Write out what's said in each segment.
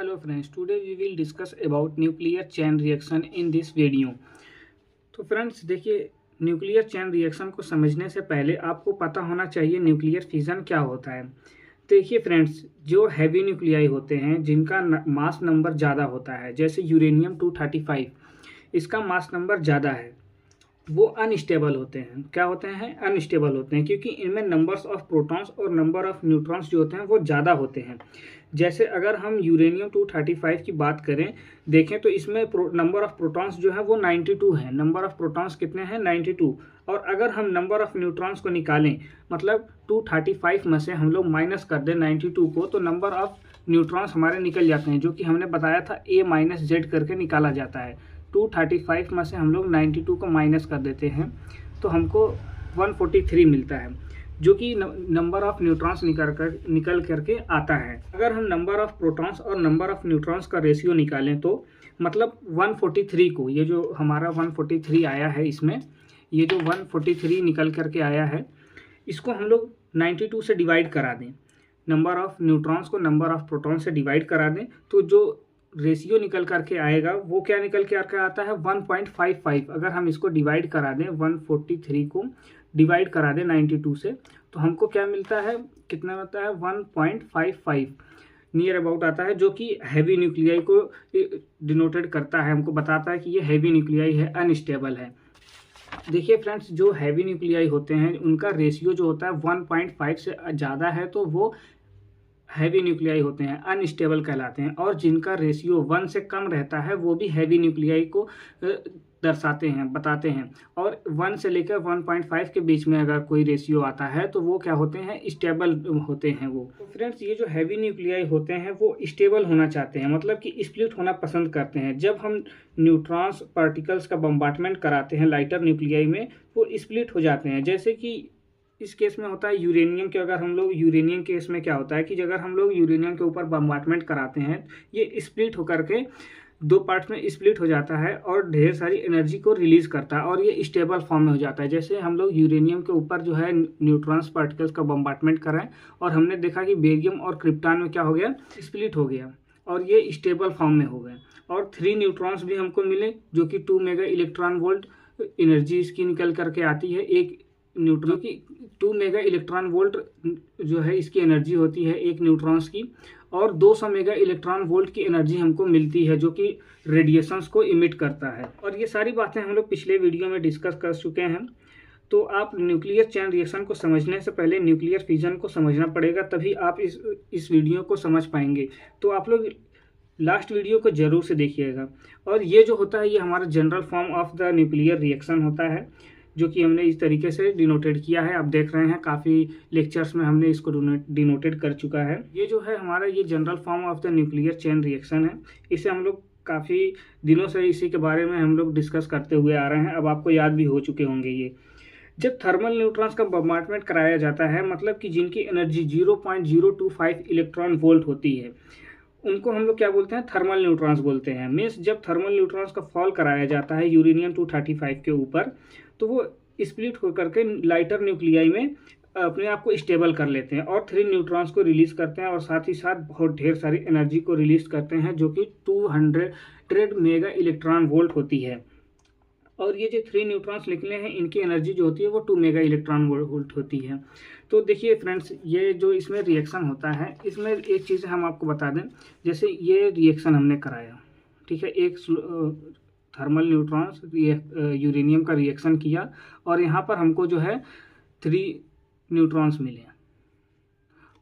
Hello friends, today we will discuss about nuclear chain reaction in this video। तो friends देखिए, nuclear chain reaction को समझने से पहले आपको पता होना चाहिए न्यूक्लियर फिजन क्या होता है। देखिए फ्रेंड्स, जो हैवी न्यूक्लियाई होते हैं जिनका मास नंबर ज़्यादा होता है, जैसे यूरेनियम 235, इसका मास नंबर ज़्यादा है, वो अनस्टेबल होते हैं। क्या होते हैं? अनस्टेबल होते हैं, क्योंकि इनमें नंबर्स ऑफ प्रोटॉन्स और नंबर ऑफ न्यूट्रॉन्स जो होते हैं वो ज़्यादा होते हैं। जैसे अगर हम यूरेनियम 235 की बात करें, देखें तो इसमें नंबर ऑफ प्रोटॉन्स जो है वो 92 है। नंबर ऑफ प्रोटॉन्स कितने हैं? 92। और अगर हम नंबर ऑफ न्यूट्रॉन्स को निकालें, मतलब 235 में से हम लोग माइनस कर दें 92 को, तो नंबर ऑफ न्यूट्रॉन्स हमारे निकल जाते हैं, जो कि हमने बताया था A माइनस जेड करके निकाला जाता है। 235 में से हम लोग 92 को माइनस कर देते हैं तो हमको 143 मिलता है, जो कि नंबर ऑफ न्यूट्रॉन्स निकल करके आता है। अगर हम नंबर ऑफ प्रोटॉन्स और नंबर ऑफ न्यूट्रॉन्स का रेशियो निकालें तो मतलब 143 को, ये जो हमारा 143 आया है, इसमें ये जो 143 निकल करके आया है, इसको हम लोग 92 से डिवाइड करा दें, नंबर ऑफ न्यूट्रॉन्स को नंबर ऑफ प्रोटॉन्स से डिवाइड करा दें, तो जो रेशियो निकल करके आएगा वो क्या निकल के आता है? 1.55। अगर हम इसको डिवाइड करा दें, 143 को डिवाइड करा दें 92 से, तो हमको क्या मिलता है? कितना मिलता है? 1.55 नियर अबाउट आता है, जो कि हैवी न्यूक्लियाई को डिनोटेड करता है, हमको बताता है कि ये हैवी न्यूक्लियाई है, अनस्टेबल है। देखिए फ्रेंड्स, जो हैवी न्यूक्लियाई होते हैं उनका रेशियो जो होता है 1.5 से ज़्यादा है तो वो हैवी न्यूक्लियाई होते हैं, अनस्टेबल कहलाते हैं। और जिनका रेशियो 1 से कम रहता है वो भी हैवी न्यूक्लियाई को दर्शाते हैं, बताते हैं। और 1 से लेकर 1.5 के बीच में अगर कोई रेशियो आता है तो वो क्या होते हैं? स्टेबल होते हैं वो। तो फ्रेंड्स, ये जो हैवी न्यूक्लियाई होते हैं वो स्टेबल होना चाहते हैं, मतलब कि स्प्लिट होना पसंद करते हैं। जब हम न्यूट्रॉन्स पार्टिकल्स का बम्बार्टमेंट कराते हैं लाइटर न्यूक्लियाई में, वो स्प्लिट हो जाते हैं। जैसे कि इस केस में होता है यूरेनियम के, अगर हम लोग यूरेनियम केस में क्या होता है कि अगर हम लोग यूरेनियम के ऊपर बम्बार्टमेंट कराते हैं, ये स्प्लिट होकर के 2 पार्ट्स में स्प्लिट हो जाता है और ढेर सारी एनर्जी को रिलीज करता है और ये स्टेबल फॉर्म में हो जाता है। जैसे हम लोग यूरेनियम के ऊपर जो है न्यूट्रॉन्स पार्टिकल्स का बम्बार्टमेंट कराएं और हमने देखा कि बेरियम और क्रिप्टॉन में क्या हो गया? स्प्लिट हो गया और ये स्टेबल फॉर्म में हो गए। और 3 न्यूट्रॉन्स भी हमको मिले, जो कि 2 मेगा इलेक्ट्रॉन वोल्ट एनर्जी इसकी निकल करके आती है। एक न्यूट्रॉन की 2 मेगा इलेक्ट्रॉन वोल्ट जो है इसकी एनर्जी होती है एक न्यूट्रॉन्स की, और 200 मेगा इलेक्ट्रॉन वोल्ट की एनर्जी हमको मिलती है, जो कि रेडिएशंस को इमिट करता है। और ये सारी बातें हम लोग पिछले वीडियो में डिस्कस कर चुके हैं। तो आप न्यूक्लियर चेन रिएक्शन को समझने से पहले न्यूक्लियर फिजन को समझना पड़ेगा, तभी आप इस वीडियो को समझ पाएंगे। तो आप लोग लास्ट वीडियो को जरूर से देखिएगा। और ये जो होता है ये हमारा general form of the nuclear reaction होता है, जो कि हमने इस तरीके से डिनोटेड किया है। आप देख रहे हैं काफ़ी लेक्चर्स में हमने इसको डिनोटेड कर चुका है। ये जो है हमारा ये general form of the nuclear chain reaction है। इसे हम लोग काफ़ी दिनों से इसी के बारे में हम लोग डिस्कस करते हुए आ रहे हैं, अब आपको याद भी हो चुके होंगे। ये जब थर्मल न्यूट्रॉन्स का बम्बार्टमेंट कराया जाता है, मतलब कि जिनकी एनर्जी 0.025 इलेक्ट्रॉन वोल्ट होती है, उनको हम लोग क्या बोलते हैं? थर्मल न्यूट्रॉन्स बोलते हैं। मीन्स जब थर्मल न्यूट्रॉन्स का फॉल कराया जाता है यूरेनियम 235 के ऊपर, तो वो स्प्लिट होकर के लाइटर न्यूक्लियाई में अपने आप को स्टेबल कर लेते हैं और 3 न्यूट्रॉन्स को रिलीज करते हैं और साथ ही साथ बहुत ढेर सारी एनर्जी को रिलीज करते हैं, जो कि 200 मेगा इलेक्ट्रॉन वोल्ट होती है। और ये जो 3 न्यूट्रॉन्स निकले हैं इनकी एनर्जी जो होती है वो 2 मेगा इलेक्ट्रॉन वोल्ट होती है। तो देखिए फ्रेंड्स, ये जो इसमें रिएक्शन होता है, इसमें एक चीज़ हम आपको बता दें। जैसे ये रिएक्शन हमने कराया, ठीक है, एक थर्मल न्यूट्रॉन्स यूरेनियम का रिएक्शन किया और यहाँ पर हमको जो है 3 न्यूट्रॉन्स मिले।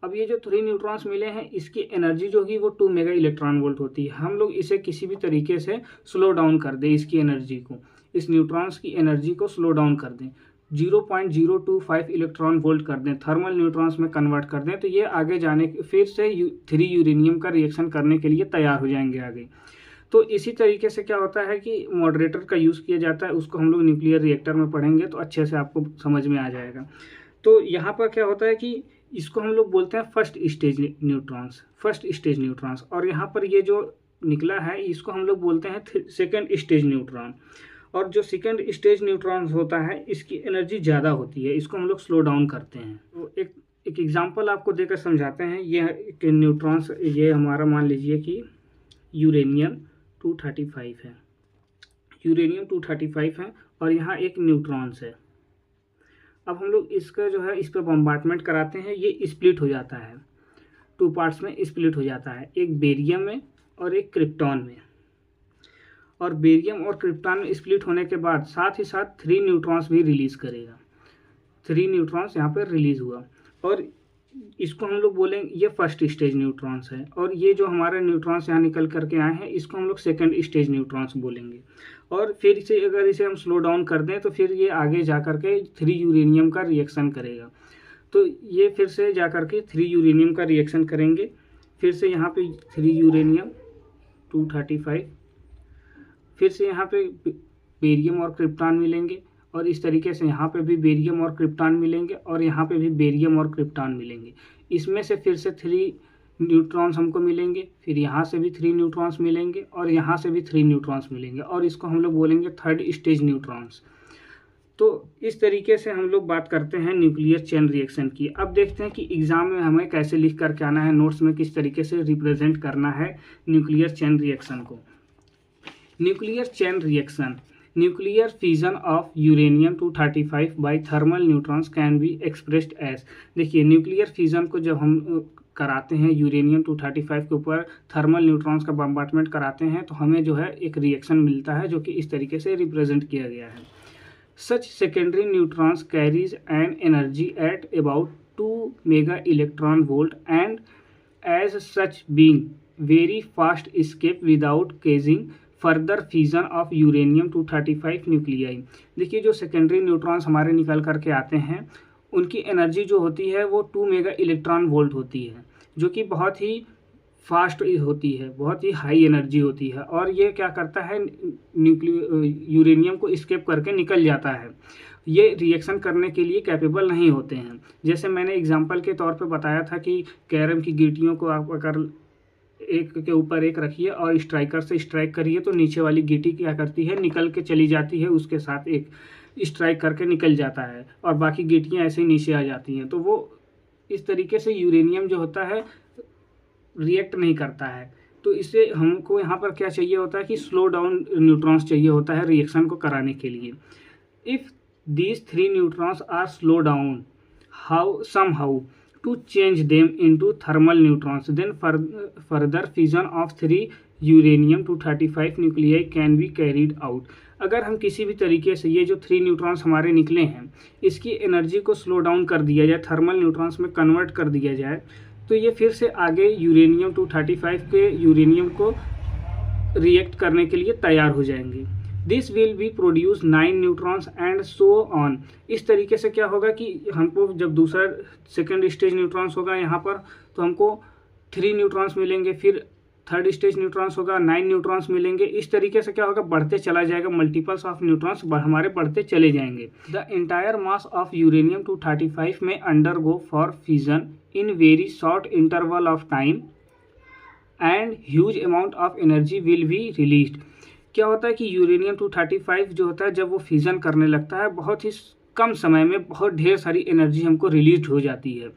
अब ये जो 3 न्यूट्रॉन्स मिले हैं इसकी एनर्जी जो होगी वो 2 मेगा इलेक्ट्रॉन वोल्ट होती है। हम लोग इसे किसी भी तरीके से स्लो डाउन कर दें, इसकी एनर्जी को, इस न्यूट्रॉन्स की एनर्जी को स्लो डाउन कर दें, 0.025 इलेक्ट्रॉन वोल्ट कर दें, थर्मल न्यूट्रॉन्स में कन्वर्ट कर दें, तो ये आगे जाने फिर से 3 यूरेनियम का रिएक्शन करने के लिए तैयार हो जाएंगे आगे। तो इसी तरीके से क्या होता है कि मॉडरेटर का यूज़ किया जाता है, उसको हम लोग न्यूक्लियर रिएक्टर में पढ़ेंगे तो अच्छे से आपको समझ में आ जाएगा। तो यहाँ पर क्या होता है कि इसको हम लोग बोलते हैं फर्स्ट स्टेज न्यूट्रॉन्स, और यहाँ पर ये जो निकला है इसको हम लोग बोलते हैं सेकेंड स्टेज न्यूट्रॉन। और जो सेकेंड स्टेज न्यूट्रॉन्स होता है इसकी एनर्जी ज़्यादा होती है, इसको हम लोग स्लो डाउन करते हैं। तो एक एग्जांपल आपको देकर समझाते हैं। ये न्यूट्रॉन्स, ये हमारा मान लीजिए कि यूरेनियम 235 है, यूरेनियम 235 है और यहाँ एक न्यूट्रॉन्स है। अब हम लोग इसका जो है इस पर बम्बार्टमेंट कराते हैं, ये स्प्लिट हो जाता है, 2 पार्ट्स में स्प्लिट हो जाता है, एक बेरियम में और एक क्रिप्टॉन में। और बेरियम और क्रिप्टॉन में स्प्लिट होने के बाद साथ ही साथ 3 न्यूट्रॉन्स भी रिलीज करेगा, 3 न्यूट्रॉन्स यहाँ पर रिलीज हुआ और इसको हम लोग बोलेंगे ये फर्स्ट स्टेज न्यूट्रॉन्स है। और ये जो हमारे न्यूट्रॉन्स यहाँ निकल करके आए हैं इसको हम लोग सेकंड स्टेज न्यूट्रॉन्स बोलेंगे। और फिर से अगर इसे हम स्लो डाउन कर दें तो फिर ये आगे जा कर के 3 यूरेनियम का रिएक्शन करेगा। तो ये फिर से जा कर के 3 यूरेनियम का रिएक्शन करेंगे, फिर से यहाँ पे 3 यूरेनियम 235, फिर से यहाँ पे बेरियम और क्रिप्टॉन मिलेंगे और इस तरीके से यहाँ पे भी बेरियम और क्रिप्टॉन मिलेंगे और यहाँ पे भी बेरियम और क्रिप्टॉन मिलेंगे। इसमें से फिर से 3 न्यूट्रॉन्स हमको मिलेंगे, फिर यहाँ से भी 3 न्यूट्रॉन्स मिलेंगे और यहाँ से भी 3 न्यूट्रॉन्स मिलेंगे और इसको हम लोग बोलेंगे थर्ड स्टेज न्यूट्रॉन्स। तो इस तरीके से हम लोग बात करते हैं न्यूक्लियर चेन रिएक्शन की। अब देखते हैं कि एग्जाम में हमें कैसे लिख करके आना है, नोट्स में किस तरीके से रिप्रेजेंट करना है न्यूक्लियर चेन रिएक्शन को। Nuclear chain reaction, nuclear fission of uranium 235 by thermal neutrons can be expressed as. देखिए न्यूक्लियर फिजन को जब हम कराते हैं यूरेनियम 235 के ऊपर थर्मल न्यूट्रॉन्स का बम्बार्टमेंट कराते हैं तो हमें जो है एक रिएक्शन मिलता है जो कि इस तरीके से रिप्रेजेंट किया गया है। Such secondary neutrons carries an energy at about 2 mega electron volt and as such being very fast escape without causing further fusion of uranium 235 nuclei. देखिए जो सेकेंडरी न्यूट्रॉन्स हमारे निकल करके आते हैं उनकी एनर्जी जो होती है वो 2 मेगा इलेक्ट्रॉन वोल्ट होती है, जो कि बहुत ही फास्ट होती है, बहुत ही हाई एनर्जी होती है और ये क्या करता है यूरेनियम को एस्केप करके निकल जाता है। ये रिएक्शन करने के लिए कैपेबल नहीं होते हैं। जैसे मैंने एग्जांपल के तौर पे बताया था कि कैरम की गीटियों को आप अगर एक के ऊपर एक रखिए और स्ट्राइकर से स्ट्राइक करिए तो नीचे वाली गीटी क्या करती है, निकल के चली जाती है, उसके साथ एक स्ट्राइक करके निकल जाता है और बाकी गीटियाँ ऐसे ही नीचे आ जाती हैं। तो वो इस तरीके से यूरेनियम जो होता है रिएक्ट नहीं करता है। तो इससे हमको यहाँ पर क्या चाहिए होता है कि स्लो डाउन न्यूट्रॉन्स चाहिए होता है रिएक्शन को कराने के लिए। If these 3 neutrons are slow down somehow to change them into thermal neutrons, then further fission of 3 uranium 235 nuclei can be carried out. अगर हम किसी भी तरीके से ये जो 3 न्यूट्रॉन्स हमारे निकले हैं इसकी एनर्जी को स्लो डाउन कर दिया जाए, थर्मल न्यूट्रॉन्स में कन्वर्ट कर दिया जाए, तो ये फिर से आगे यूरेनियम 235 के यूरेनियम को रिएक्ट करने के लिए तैयार हो जाएंगे। This will be produce 9 neutrons and so on. इस तरीके से क्या होगा कि हमको जब दूसरा सेकेंड स्टेज न्यूट्रॉन्स होगा यहाँ पर तो हमको 3 न्यूट्रॉन्स मिलेंगे, फिर थर्ड स्टेज न्यूट्रॉन्स होगा 9 न्यूट्रॉन्स मिलेंगे। इस तरीके से क्या होगा, बढ़ते चला जाएगा, मल्टीपल्स ऑफ न्यूट्रॉन्स हमारे बढ़ते चले जाएंगे। The entire mass of uranium 235 में undergo for fusion in very short interval of time and huge amount of energy will be released. क्या होता है कि यूरेनियम 235 जो होता है जब वो फ्यूजन करने लगता है बहुत ही कम समय में बहुत ढेर सारी एनर्जी हमको रिलीज हो जाती है,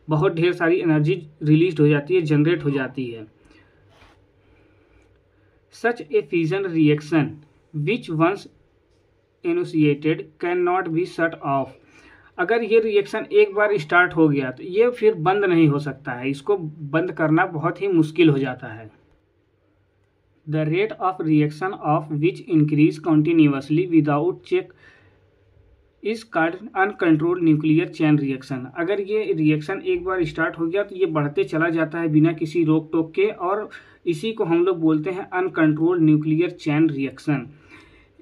बहुत ढेर सारी एनर्जी रिलीज हो जाती है, जनरेट हो जाती है। Such a fusion reaction which once initiated can not be shut off. अगर ये रिएक्शन एक बार स्टार्ट हो गया तो ये फिर बंद नहीं हो सकता है, इसको बंद करना बहुत ही मुश्किल हो जाता है। The rate of reaction of which increase continuously without check is called uncontrolled nuclear chain reaction। अगर ये रिएक्शन एक बार स्टार्ट हो गया तो ये बढ़ते चला जाता है बिना किसी रोक टोक के और इसी को हम लोग बोलते हैं uncontrolled nuclear chain reaction.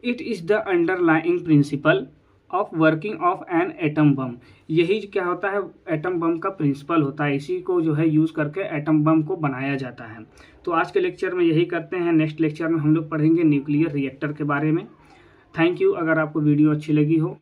It is the underlying principle of working of an atom bomb. यही क्या होता है, एटम बम का प्रिंसिपल होता है, इसी को जो है यूज़ करके एटम बम को बनाया जाता है। तो आज के लेक्चर में यही करते हैं, नेक्स्ट लेक्चर में हम लोग पढ़ेंगे न्यूक्लियर रिएक्टर के बारे में। Thank you. अगर आपको वीडियो अच्छी लगी हो